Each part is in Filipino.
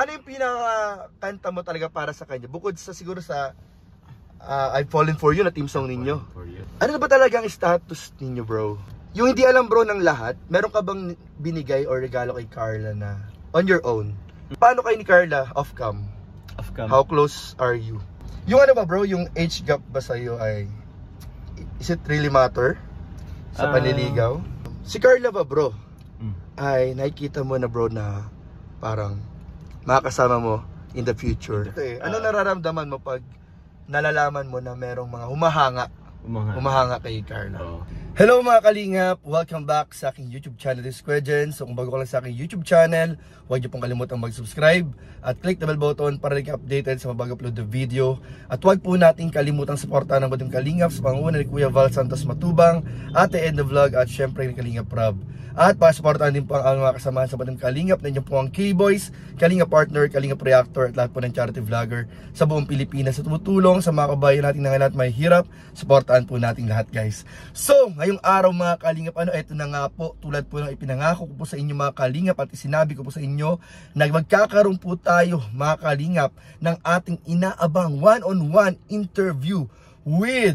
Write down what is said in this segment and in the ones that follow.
Ano yung pinakakanta mo talaga para sa kanya? Bukod sa siguro sa I've Fallen For You na team song ninyo. Ano na ba talaga ang status ninyo, bro? Yung hindi alam, bro, ng lahat, meron ka bang binigay or regalo kay Carla na on your own? Paano kayo ni Carla off-cam? Off-cam. How close are you? Yung ano ba, bro, yung age gap ba sa'yo ay is it really matter sa panliligaw? Si Carla ba, bro, ay nakikita mo na, bro, na parang makakasama mo in the future? Ano nararamdaman mo pag nalalaman mo na merong mga humahanga kay Carla? Hello mga kalingap! Welcome back sa aking YouTube channel, this is Kuya Jen. So kung bago ka lang sa aking YouTube channel, huwag niyo pong kalimutang mag-subscribe at click the bell button para lagi updated sa mabago upload na video. At huwag po nating kalimutang suportahan ng Badong Kalingap sa pangunguna ni Kuya Val Santos Matubang, Ate End the Vlog at syempre ni Kalingap Rob. At pa-supportahan din po ang mga kasamahan sa Badong Kalingap. Nandiyan po ang K-Boys, Kalingap Partner, Kalingap Reactor at lahat po ng charity vlogger sa buong Pilipinas sa tumutulong sa mga kabayan natin na lahat may hirap. Supportahan po natin lahat, guys. So, ngayong araw mga Kalingap, eto na nga po, tulad po ng ipinangako ko po sa inyo mga Kalingap at sinabi ko po sa inyo na magkakaroon po tayo mga Kalingap ng ating inaabang one-on-one interview with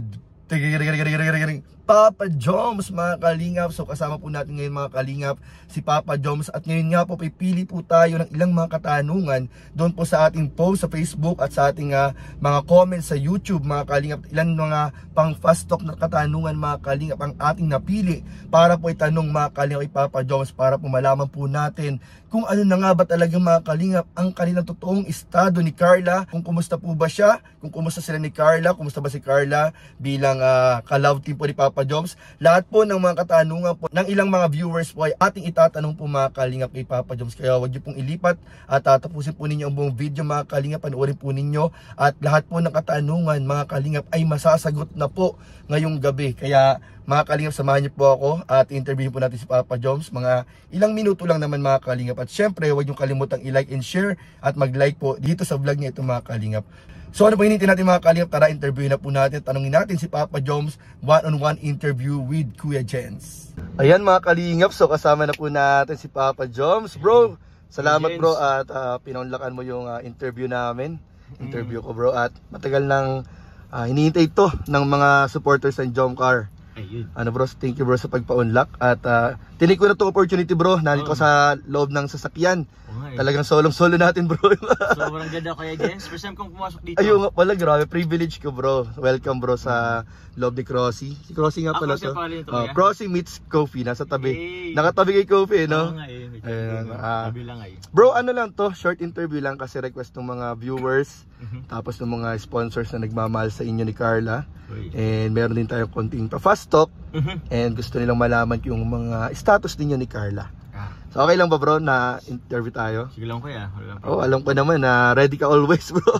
Papa Joms mga Kalingap. So kasama po natin ngayon mga Kalingap si Papa Joms. At ngayon nga po pipili po tayo ng ilang mga katanungan doon po sa ating post sa Facebook at sa ating mga comments sa YouTube mga Kalingap. Ilan mga pang fast talk na katanungan mga Kalingap ang ating napili para po itanong mga Kalingap kay Papa Joms para po malaman po natin kung ano na nga ba talaga mga Kalingap ang kanilang totoong estado ni Carla, kung kumusta po ba siya, kung kumusta sila ni Carla, kumusta ba si Carla bilang ka-love team po ni Papa Joms. Lahat po ng mga katanungan po ng ilang mga viewers po ay ating itatanong po mga Kalingap kay Papa Joms. Kaya huwag niyo pong ilipat at tatapusin po ninyo ang buong video mga Kalingap, panoorin po ninyo at lahat po ng katanungan mga Kalingap ay masasagot na po ngayong gabi. Kaya mga Kalingap, samahan niyo po ako at interviewin po natin si Papa Joms. Mga ilang minuto lang naman mga Kalingap. At syempre, huwag niyong kalimutang i-like and share at mag-like po dito sa vlog niya ito mga Kalingap. So ano pa hinitin natin mga Kalingap? Tara, interviewin na po natin. Tanungin natin si Papa Joms, one-on-one interview with Kuya Jens. Ayan mga Kalingap, so kasama na po natin si Papa Joms. Bro, salamat bro at pinaunlakan mo yung interview namin. Interview ko bro at matagal nang hinihintay ito ng mga supporters ng Jomcar. Ayun. Ano bro, thank you bro sa pagpa-unlock at tinig ko na to opportunity bro, nandito ko sa loob ng sasakyan. Talagang solong-solo natin bro. Sobrang ganda Kuya Jens, first time kong pumasok dito. Ayun nga pala, grabe, privilege ko bro. Welcome bro sa loob ni Crossy. Si Crossy nga pala to. Crossy meets Coffee, nasa tabi. Hey. Nakatabi kay Coffee, no? Ayun, bro, ano lang to, short interview lang kasi request ng mga viewers, tapos ng mga sponsors na nagmamahal sa inyo ni Carla. And meron din tayong konting pa-fast talk. And gusto nilang malaman yung mga status ninyo ni Carla. So okay lang ba bro na interview tayo? Sige lang Kuya. Oh, alam ko naman na ready ka always bro.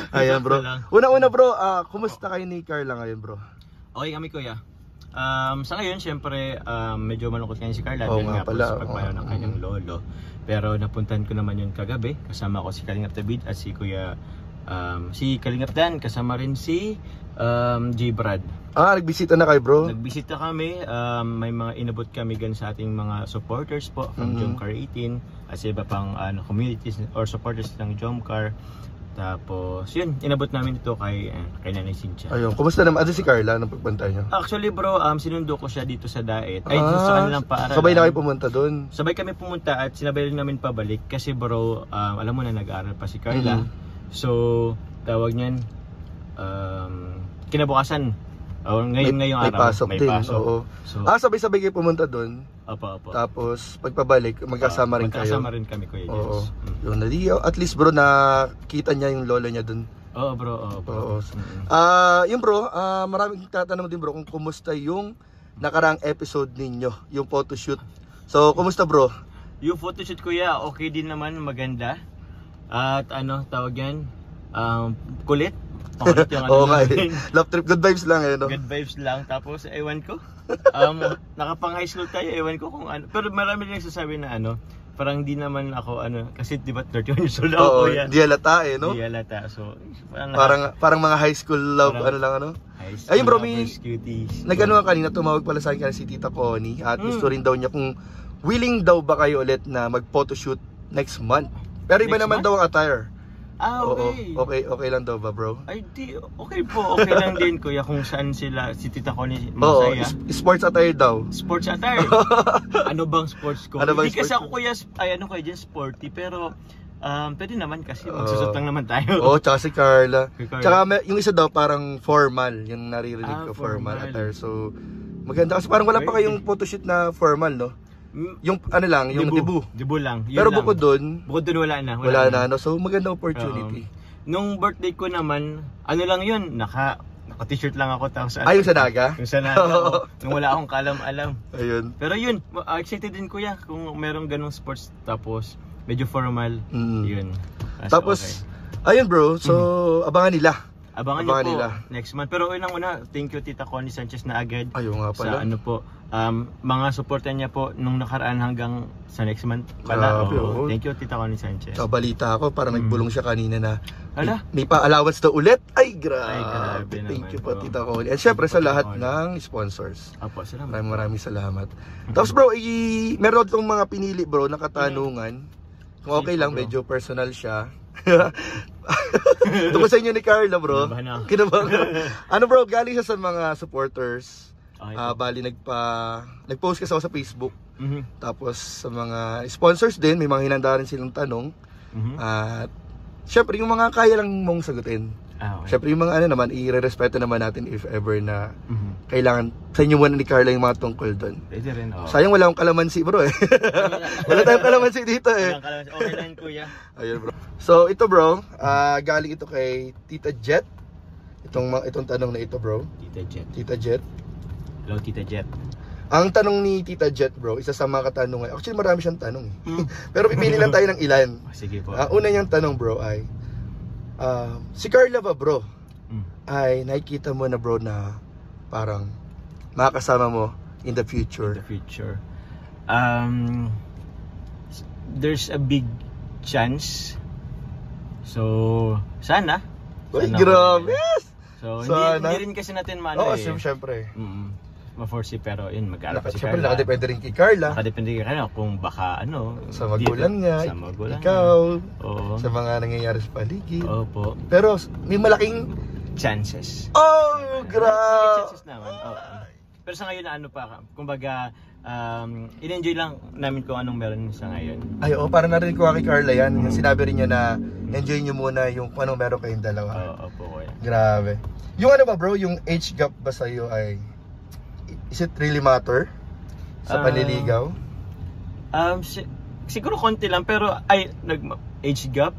Ayan bro. Una-una bro, kumusta kayo ni Carla ngayon bro? Okay kami Kuya. Sa ngayon syempre medyo malungkot ngayon si Carla dahil nga pala, po sa pagpanaw ng kanyang lolo. Pero napuntahan ko naman yun kagabi. Kasama ko si Kalingap David at si Kuya si Kalingap Dan, kasama rin si J. Brad. Nagbisita na kayo bro? Nagbisita kami, may mga inabot kami gan sa ating mga supporters po from Jomcar 18 at sa iba pang communities or supporters ng Jomcar. Tapos yun, inabot namin ito kay Nanay Cynthia. Ayun, kumusta naman si Carla nung pagpunta niyo? Actually bro, sinundo ko siya dito sa Daet. Ay, sa kanilang paaralan. Sabay na kayo pumunta doon? Sabay kami pumunta at sinabay rin namin pabalik kasi bro, alam mo na nag-aaral pa si Carla. So, tawag niyan, kinabukasan, ngayong araw, may pasok. Oo. So, sabay-sabay kayo pumunta doon. Opo. Tapos, pagpabalik, magkasama rin kayo. Magkasama rin kami Kuya Jens. Yung naliyo, at least bro, nakita niya yung lolo niya doon. Oo bro, oo. Yung bro, maraming tatanong din bro kung kumusta yung nakaraang episode ninyo, yung photoshoot. So, kumusta bro? Yung photoshoot Kuya, okay din naman, maganda. At tawag yan, kulit. Pakulit yung love trip, good vibes lang no? Good vibes lang, tapos ewan ko. Nakapang high school tayo, ewan ko kung ano. Pero marami rin nagsasabi na parang di naman ako kasi di ba 31 years old ako Kuya. Di halata no? Di halata, so parang mga high school love, high school ayun bro, lovers, kanina tumawag pala sa akin si Tita Connie at gusto rin daw niya kung willing daw ba kayo ulit na mag photoshoot next month. Pero iba Next naman month? daw ang attire. Okay. Okay lang daw ba, bro? Ay, okay po. Okay lang din, kuya, kung saan sila, si Tita Connie Oo, masaya. sports attire daw. Sports attire. Ano bang sports ko? Ano bang Hindi kasi sports ako, kuya, dyan, sporty. Pero, pwede naman kasi magsusot lang naman tayo. Oo, tsaka si Carla. Si Carla. Tsaka yung isa daw parang formal, yung naririnig ko, formal formal. attire. So, maganda kasi parang wala pa kayong photoshoot na formal, no? Yung ano lang, yung debut. Debut lang. Yun Pero lang. bukod doon, wala na. wala na, no? So, maganda opportunity. Nung birthday ko naman, ano lang yun, naka-t-shirt lang ako. Tapos, Yung sa Naga? Yung sa Naga, nung wala akong kalam-alam. Ayun. Pero yun, excited din kuya kung merong ganong sports tapos medyo formal. Yun. Tapos, ayun bro, so abangan nila. Abangan niyo po next month. Pero unang-una, thank you Tita Connie Sanchez na agad. Ayun nga pala. Sa ano po, mga supportan niya po nung nakaraan hanggang sa next month pala. Grabe, Thank you Tita Connie Sanchez. So, balita ako, parang nagbulong siya kanina na Ala? may pa-allowance daw ulit. Ay, grabe. grabe Thank naman you po, po. Tita Connie. And syempre sa Tita lahat Connie. ng sponsors. Apo, salamat. Maraming salamat. Tapos bro, meron itong mga pinili bro na katanungan. Kung okay lang, medyo personal siya. Tungkol sa inyo ni Carla bro. Kinabahan. Ano bro, galing siya sa mga supporters. Okay, Bali nag-post kasi ako sa Facebook. Mhm. Tapos sa mga sponsors din, may mga hinanda rin silang tanong. Mhm. At syempre yung mga kaya lang mong sagutin. Okay. Syempre yung mga ano naman, i-respeto naman natin if ever na Mhm. kailangan sa inyo muna ni Carla yung mga tungkol doon. Pwede rin. Sayang wala akong kalamansi bro eh. Wala tayong kalamansi dito eh. Okay lang kuya. Ayun bro. So ito bro, galing ito kay Tita Jet. Itong tanong na ito bro. Tita Jet. Tita Jet. Hello Tita Jet. Ang tanong ni Tita Jet bro, isa sa mga katanungan. Actually marami siyang tanong eh. Pero pipili lang tayo ng ilan. Sige po. Una niyang tanong bro ay, si Carla ba bro, ay nakikita mo na bro na parang makakasama mo in the future? The future. There's a big chance. So, sana. Uy, Sana grabe! So, Sana. hindi rin kasi natin maano Oo, eh. syempre. Ma-foresee pero yun, mag-aalap pa si Syempre, Carla. nakadepende rin kay Carla. Nakadepende ka na kung baka ano. Sa magulang niya, sa magulang ikaw, niya. Oo. sa mga nangyayari sa paligid. Opo. Pero may malaking... Chances. Oh, May grabe! chances naman. Oo. Pero sa ngayon, ano pa, kumbaga, in-enjoy lang namin kung anong meron sa ngayon. Ay, parang narinig ko kay Carla yan. Yung sinabi rin niya na enjoy niyo muna yung kung anong meron kayong dalawa. Opo. Grabe. Yung ano ba bro, yung age gap ba sa'yo ay... Is it really matter sa panliligaw? Siguro konti lang, pero age gap?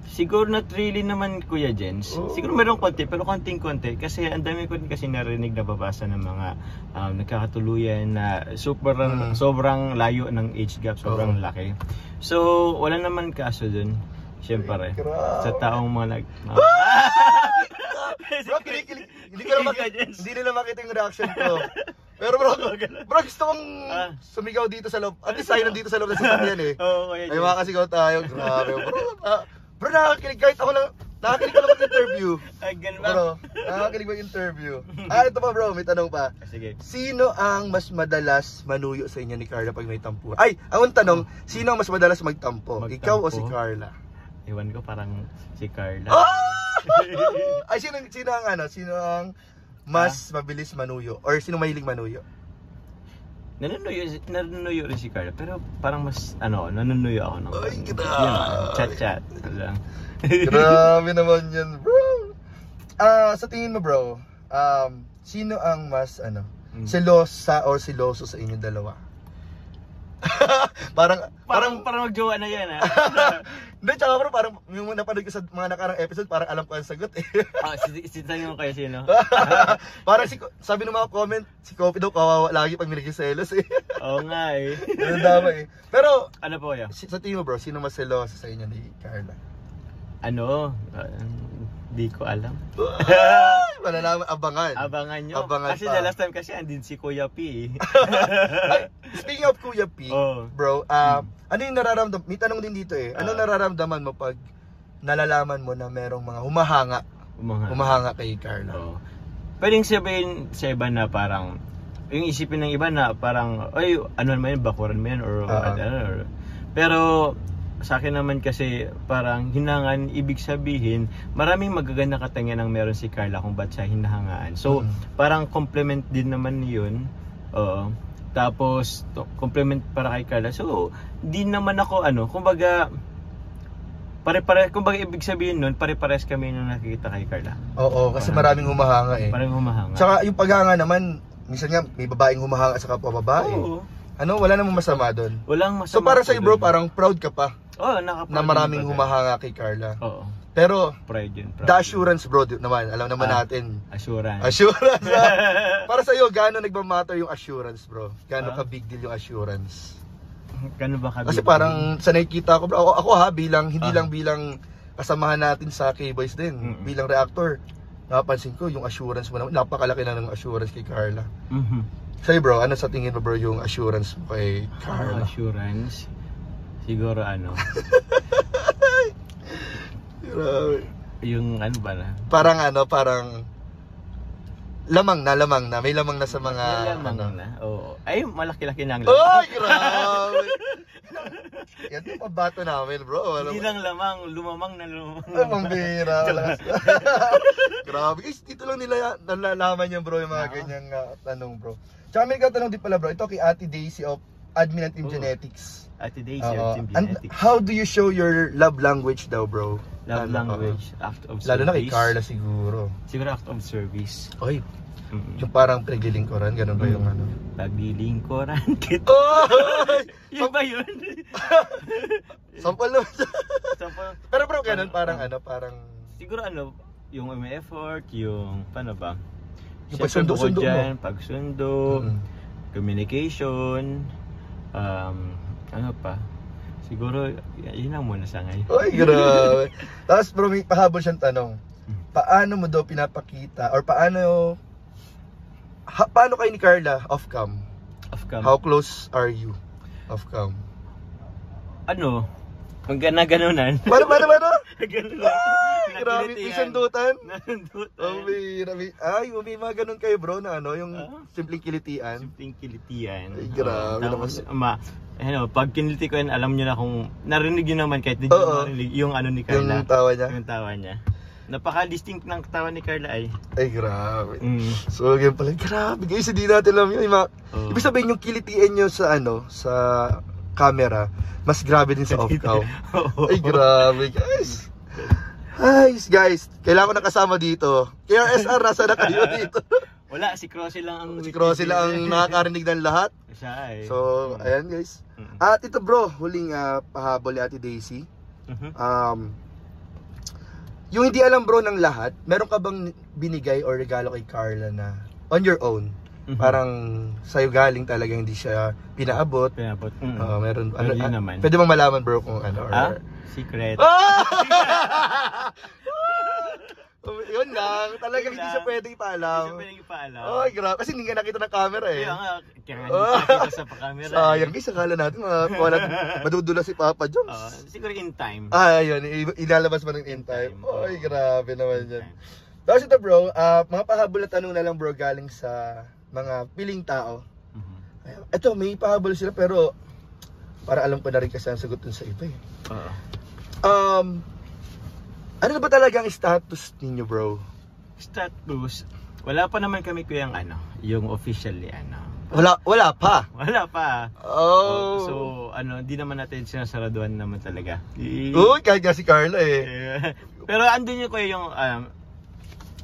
Siguro not really naman Kuya Jens. Siguro meron konti, pero konting-konti. Kasi ang dami ko rin kasi narinig na babasa ng mga nagkakatuluyan na sobrang layo ng age gap, sobrang laki. So, wala naman kaso dun. Siyempre, sa taong mga Bro, kinikilig. Hindi nila makita yung reaction ko. Pero bro, gusto kong sumigaw dito sa loob. At least tayo nandito sa loob ng sasakyan eh. Ay makakasigaw tayo. Grabe bro. Bro, nakakakilig kahit ako lang. Nakakakilig ko lang mag-interview. Ay, ganun ba? Bro, nakakakilig mag-interview. Ito pa bro, may tanong pa. Sige. Sino ang mas madalas manuyo sa inyo ni Carla pag may tampo? Ay, ang tanong, sino ang mas madalas magtampo? Ikaw o si Carla? Iwan ko parang si Carla. Ay, sino ang mas mabilis manuyo? Or sino mahilig manuyo? Nanunuyo rin si Carla, pero parang mas nanunuyo ako ng chat lang. Grabe naman yan bro. Sa tingin mo bro, sino ang mas selosa or seloso sa inyong dalawa? parang magjowa na yan Hindi, tsaka bro, parang yung napanood ko sa mga nakarang episode, parang alam ko ang sagot eh. Sintanong mo kayo sino? Parang sabi ng mga comment, si Kopi daw kawawa lagi pag may selos eh. Oo nga eh. Ganun dama eh. Pero, ano po yan? sa tingin mo bro, sino mas seloso sa inyo ni Carla? Di ko alam. Malalaman, abangan. Abangan nyo. Abangan kasi pa. the last time kasi andin si Kuya P. Speaking of Kuya P, bro, ano yung nararamdaman? May tanong din dito eh. Ano nararamdaman mo pag nalalaman mo na merong mga humahanga kay Carla? Pwedeng sabihin sa iba na parang, yung isipin ng iba na parang, ay, ano naman yun, bakuran mo yan, or pero sa akin naman kasi parang hinangan, ibig sabihin maraming magaganda katangian ang meron si Carla kung ba't siya hinahangaan. So parang compliment din naman yun. Tapos compliment para kay Carla. So di naman ako kumbaga kumbaga ibig sabihin nun, pare-pares kami nung nakikita kay Carla. Oo, kasi maraming humahanga eh. Maraming humahanga. Tsaka yung paghanga naman, minsan nga may babaeng humahanga sa kapwa babae. Oo. Wala namang masama doon. Walang masama. So para sa bro, parang proud ka pa na maraming humahanga kay Carla. Oo. Pero pride yun. The assurance bro naman, alam naman natin. Assurance. Para sa iyo, gaano nagmamatter yung assurance bro? Gaano ka big deal yung assurance? Gaano ba ka? Kasi parang sa nakikita ko bro, ako bilang hindi lang bilang kasamahan natin sa K-Boys din, bilang reactor. Napansin ko yung assurance mo naman, napakalaki na ng assurance kay Carla. Sa'yo bro, ano sa tingin mo bro yung assurance mo kay Carla? Assurance? Siguro yung ba na? Parang lamang na, may lamang na sa mga na. Oo. Ay, malaki-laki na ang lamang. Ay, grabe. Yan yung pabato namin, bro. Hindi lang lamang, lumamang na lumamang. Ay, pambira. Grabe. Guys, dito lang nila nalalaman yung bro, yung mga ganyang tanong, bro. Tsaka may katanong din pala, bro. Ito kay Ate Daisy of Admin and Team Genetics. Ate Daisy of Team Genetics. And how do you show your love language daw, bro? Love language, act of service. Lalo na kay Carla siguro. Siguro act of service. Oy, yung parang paglilingkuran, ganun ba yung Paglilingkuran kita. Yun ba yun? Sampal naman siya. Pero bro, ganun, parang siguro yung may effort, yung paano ba? Yung pagsundo-sundo mo. Pagsundo, communication, ano pa? Siguro, yun lang muna sa ngayon. Ay, grabe. Tapos bro, may pahabol siyang tanong. Paano mo daw pinapakita, or paano kayo ni Carla off-cam? Off-cam? How close are you off-cam? Kung gano'n-gano'nan. Paano? Gano'n. Grabe, may sandutan. Ay, may mga ganun kayo bro na yung simpleng kilitian. Ay, grabe. Tapos, pag kiniliti ko yan, alam nyo na kung narinig nyo naman kahit hindi nyo marinig yung ni Carla. Yung tawa niya. Napaka-distinct ng tawa ni Carla ay. Ay, grabe. So, ganyan pala. Grabe guys, hindi natin alam yun. Ibig sabihin yung kilitian nyo sa sa camera, mas grabe din sa off-cam. Ay, grabe guys. Ay, guys, kailangan ko nakasama dito. KRSR, nasa na kayo dito? Wala, si Crossy lang ang nakakarinig ng lahat. Siya ay. So, ayan guys. At ito bro, huling pahabol ni Ate Daisy. Yung hindi alam bro ng lahat, meron ka bang binigay or regalo kay Carla na on your own? Parang sa'yo galing talaga, hindi siya pinaabot. Meron. Naman. Pwede bang malaman bro kung Secret. Yun lang, talaga hindi siya pwedeng ipaalam. Ay, grabe. Kasi hindi nga nakita ng camera eh. Kaya nga nakita sa camera. Sayang guys, akala natin madudula si Papa Joms. Siguro in time. Yun, ilalabas man ng in time. Ay, grabe naman yan. Tapos ito bro, mga pahabol na tanong na lang bro galing sa mga piling tao. Ito, may pahabol sila pero para alam ko na rin kasi ang sagot dun sa iba eh. Ano na ba talaga ang status ninyo bro? Status? Wala pa naman kami kuyang yung officially Wala pa? Wala pa. Oh. So, di naman natin sinasaraduan naman talaga. Uy, kahit nga si Carla eh. Pero andun yung kuya yung,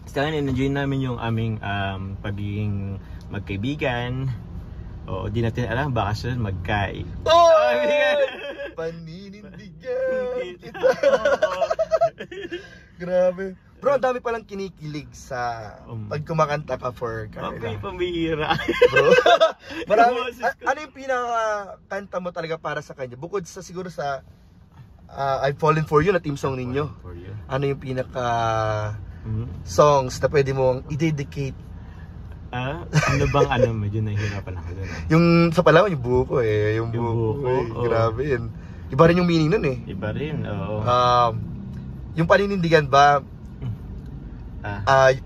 sa akin, enjoy namin yung aming pagiging magkaibigan. Di natin alam, baka sunod magkain. Paninindigan kita. Grabe. Bro, ang dami palang kinikilig sa pag kumakanta ka for Carla. Okay, pambihira. Bro, marami. Ano yung pinakakanta mo talaga para sa kanya? Bukod sa siguro sa I've Fallen For You na team song ninyo. Ano yung pinaka songs na pwede mong i-dedicate? Ano bang medyo nahihirapan ako doon. Yung sa Palawan, yung buko eh. Yung buko. Grabe yun. Iba rin yung meaning nun eh. Iba rin, oo. Yung paninindigan ba,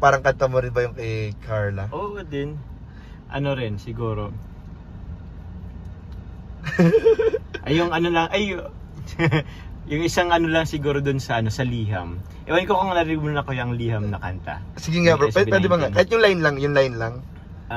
parang kanta mo rin ba yung kay Carla? Oo din. Rin, siguro. Ay, yung Yung isang ano lang siguro dun sa sa liham. Ewan ko kung narinig mo na ko yung liham na kanta. Sige nga bro, pwede ba nga? Kahit yung line lang.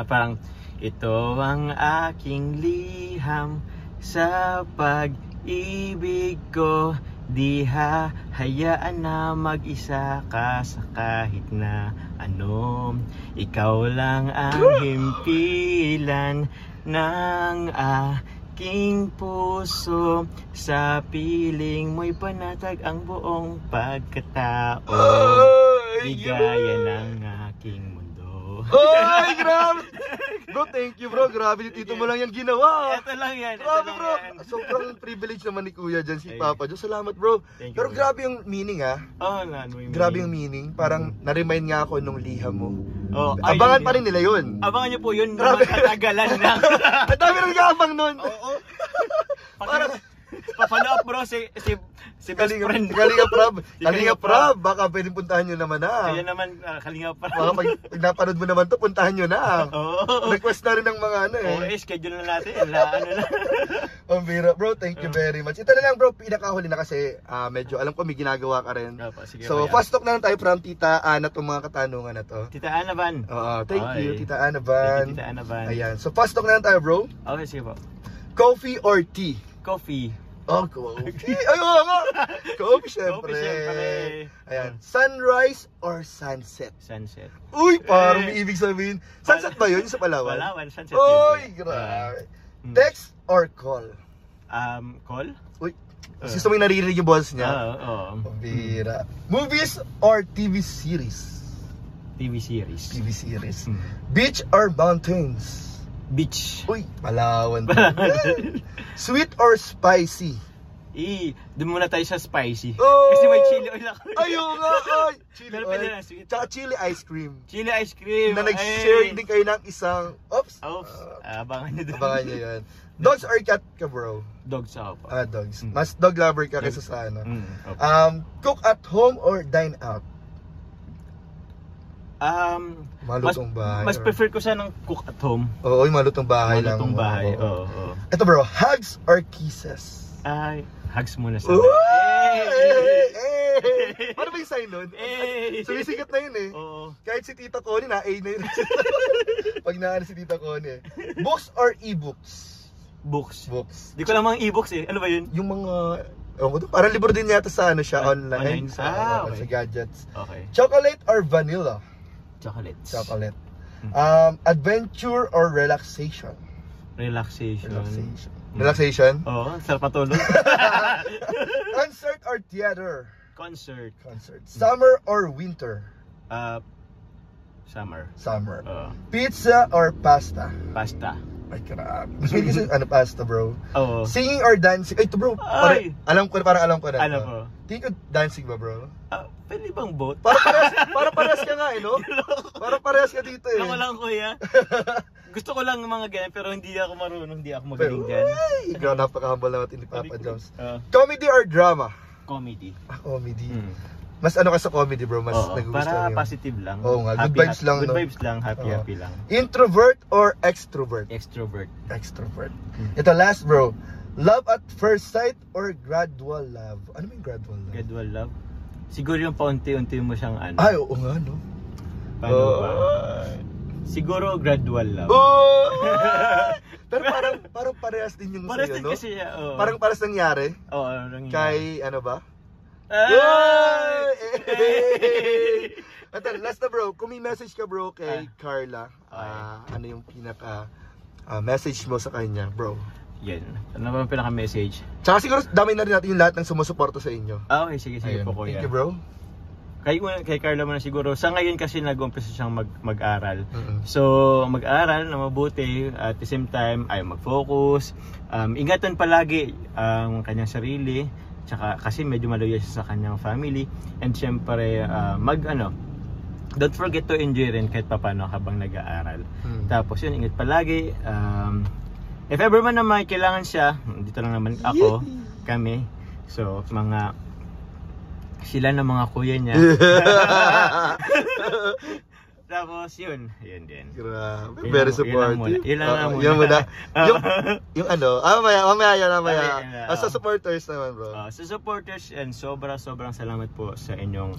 Parang, ito ang aking liham sa pag-ibig ko. Di hayaan na mag-isa ka sa kahit na ano. Ikaw lang ang himpilan ng aking puso. Sa piling mo'y panatag ang buong pagkatao. Ligaya ng aking mundo. Ay, grabe! Bro, thank you bro. Grabe, dito mo lang yan ginawa. Ito lang yan. Grabe bro. Sobrang privilege naman ni Kuya dyan, si Papa Diyos. Salamat bro. Pero grabe yung meaning Oo, grabe yung meaning. Parang na-remind nga ako nung liham mo. Abangan pa rin nila yun. Abangan nyo po yun. Grabe. Katagalan lang. Ang dami rin nag-aabang nun. Oo. Parang pa-follow up bro si best friend. Kalinga Prab, baka pwedeng puntahan nyo naman na. Kaya naman Kalinga Prab. Baka pag napanood mo naman to, puntahan nyo na. Oo. Request na rin ng mga ano schedule na natin. Ano na. Bira bro, thank you very much. Ito na lang bro, pinakahuli na kasi medyo alam ko may ginagawa ka rin. Sige, so fast talk na lang tayo from Tita Ana itong mga katanungan na to. Tita Ana Van. Thank you Tita Ana Van. Tita Ana Van. Ayan, so fast talk na lang tayo bro. Okay, sige po. Coffee or tea? Coffee. Coffee. Ayun nga. Coffee syempre. Ayan, sunrise or sunset? Sunset. Uy, parang may ibig sabihin. Sunset ba yun sa Palawan? Palawan, sunset. Uy, grabe. Text or call? Call? Uy, gusto mo yung naririnig yung boses niya? Oo. Bira. Movies or TV series? TV series. TV series. Beach or mountains? Beach. Uy, Palawan. Sweet or spicy? Doon muna tayo sa spicy. Oh! Kasi may chili oil ako. Ayun nga, chili Pero oil. pwede na sweet. Tsaka chili ice cream. Chili ice cream. Na nag-share din kayo ng isang... Oops. Abangan nyo doon. Abangan nyo yan. Dogs or cat ka bro? Dogs ako po. Dogs. Mas dog lover ka kaysa sa ano. Okay. Cook at home or dine out? Malutong bahay. Mas prefer ko sanang cook at home. Oo, yung malutong bahay lang. Malutong bahay, oo. Ito bro, hugs or kisses? Hugs muna sa Ano ba yung sign nun? Sumisikat na yun Oo. Kahit si Tita Connie na na yun. Pag naano si Tita Connie. Books or e-books? Books. Books. Di ko lang mga e-books Ano ba yun? Yung mga... parang libro din yata sa ano siya, online. Okay. Sa gadgets. Okay. Chocolate or vanilla? Chocolate. Adventure or relaxation? Relaxation. Oo, sarap matulog. Concert or theater? Concert. Summer or winter? Summer. Pizza or pasta? Pasta. Ay, grabe. Mas may kasi pasta bro. Oo. Singing or dancing? Ito bro, parang alam ko na. Ano po? Tingin ko dancing ba bro? Pwede bang both? Para parehas ka nga no? Para parehas ka dito Ako lang kuya. Gusto ko lang mga ganyan pero hindi ako marunong, hindi ako magaling dyan. Ikaw napaka-humble naman ni Papa Joms. Comedy or drama? Comedy. Comedy. Mas ano ka sa comedy bro, mas nagugustuhan para positive lang. Oo nga, good vibes lang. Good vibes lang, happy lang. Introvert or extrovert? Extrovert. Ito last bro, love at first sight or gradual love? Ano yung gradual love? Gradual love? Siguro yung paunti-unti mo siyang ano. Ay, oo nga no. Paano ba? Siguro gradual love. Pero parang parehas din yung parehas sa'yo, din no? kasi siya, Parang parehas nangyari? Oo, nangyari. Kay ano ba? Ito, last na bro, kung may message ka bro kay Carla, ano yung pinaka message mo sa kanya bro? Yan, ano ba ang pinaka-message? Tsaka siguro damay na rin natin yung lahat ng sumusuporta sa inyo. Okay, sige po kuya. Thank you bro. Kay Carla muna siguro, sa ngayon kasi nag-umpisa siyang mag-aral. So, mag-aral na mabuti, at the same time ay mag-focus. Ingatan palagi ang kanyang sarili. Tsaka kasi medyo malayo siya sa kanyang family, and syempre don't forget to enjoy rin kahit papano habang nag-aaral. Tapos yun, ingat palagi. If ever man naman kailangan siya, dito lang naman kami. So sila na mga kuya niya. Tapos yun din. Grabe, Yun very lang- supportive. Yun lang muna. Yun muna. yung ano, mamaya. Mamaya. Sa supporters naman, bro. Sa supporters, and sobrang salamat po sa inyong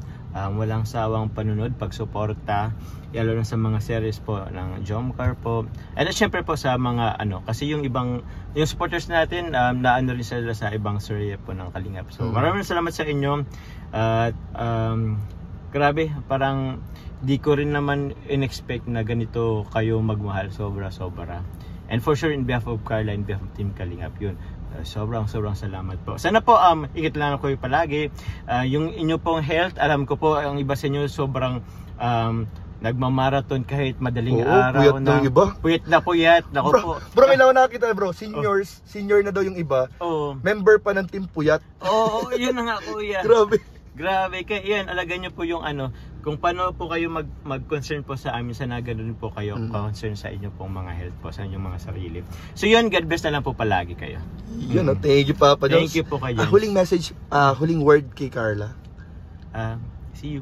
walang sawang panunod, pagsuporta, lalo na sa mga series po ng Jomcar po. And syempre po sa mga kasi yung supporters natin, naano rin sila sa ibang serye po ng Kalingap. So maraming salamat sa inyo. At grabe, parang di ko rin naman in-expect na ganito kayo magmahal, sobra. And for sure, in behalf of Carla, in behalf of Team Kalingap, yun, sobrang salamat po. Sana po, ingat lang ako palagi. Yung inyo pong health, alam ko po, ang iba sa inyo sobrang nagmamarathon kahit madaling araw puyat na yung iba. Puyat. Nako po. Bro, may lawan nakakita, bro. Senior na daw yung iba. Member pa ng Team Puyat. Oo, yun na nga, kuya. Grabe, kaya yan, alagan nyo po yung kung paano po kayo mag-concern po sa amin, sana ganun po kayo concern sa inyo pong mga health po, sa inyong mga sarili. So yun, God bless na lang po palagi kayo. Yun, thank you, Papa Joms. Thank you po kayo. Huling message, huling word kay Carla. See you.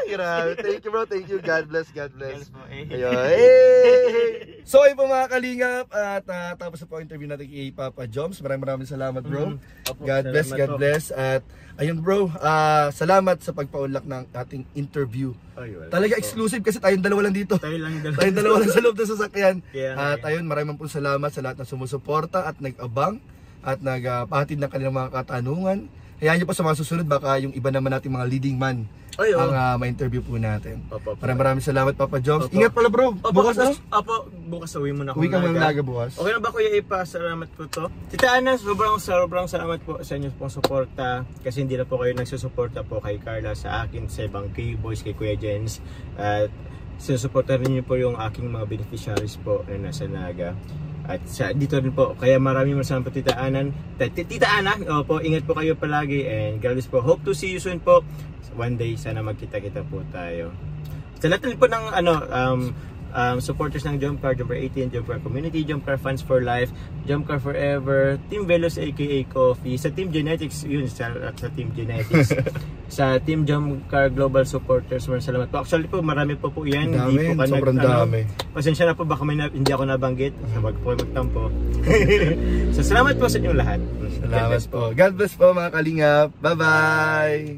Grabe. Thank you, bro. Thank you. God bless. Ayun. So, ayun po mga Kalingap. At tapos na po ang interview natin kay Papa Joms. Maraming salamat, bro. God bless. At ayun, bro. Salamat sa pagpaunlak ng ating interview. Talaga exclusive kasi tayong dalawa lang dito. Tayong dalawa lang sa loob ng sasakyan. At ayun, maraming po salamat sa lahat ng sumusuporta at nag-abang at nagpahatid ng kanilang mga katanungan. Hayaan nyo pa sa mga susunod, baka yung iba naman nating mga leading man ang ma-interview po natin. Maraming salamat, Papa Joms. Ingat pala, bro. Bukas bukas uwi mo na ako. Uwi ka mga laga bukas. Okay na ba, Kuya Ipa? Salamat po to. Tita Ana, sobrang salamat po sa inyo pong suporta. Kasi hindi na po kayo nagsusuporta po kay Carla, sa akin, sa ibang K-Boys, kay Kuya Jens. At sinusuporta rin niyo po yung aking mga beneficiaries po na nasa Naga. At dito rin po, kaya maraming salamat po Tita Ana. Opo, ingat po kayo palagi, and God bless po. Hope to see you soon po. One day, sana magkita-kita po tayo. Sa lahat po ng supporters ng Jomcar, Jomcar 18, Jomcar Community, Jomcar Fans for Life, Jomcar Forever, Team Velos aka Coffee, sa Team Genetics, yun, sa Team Genetics, sa Team Jomcar Global Supporters, maraming salamat po. Actually po, marami po yan. Sobrang dami. Pasensya na po, baka hindi ako nabanggit, wag po magtampo. So salamat po sa inyong lahat. Salamat po. God bless po mga Kalingap. Bye-bye!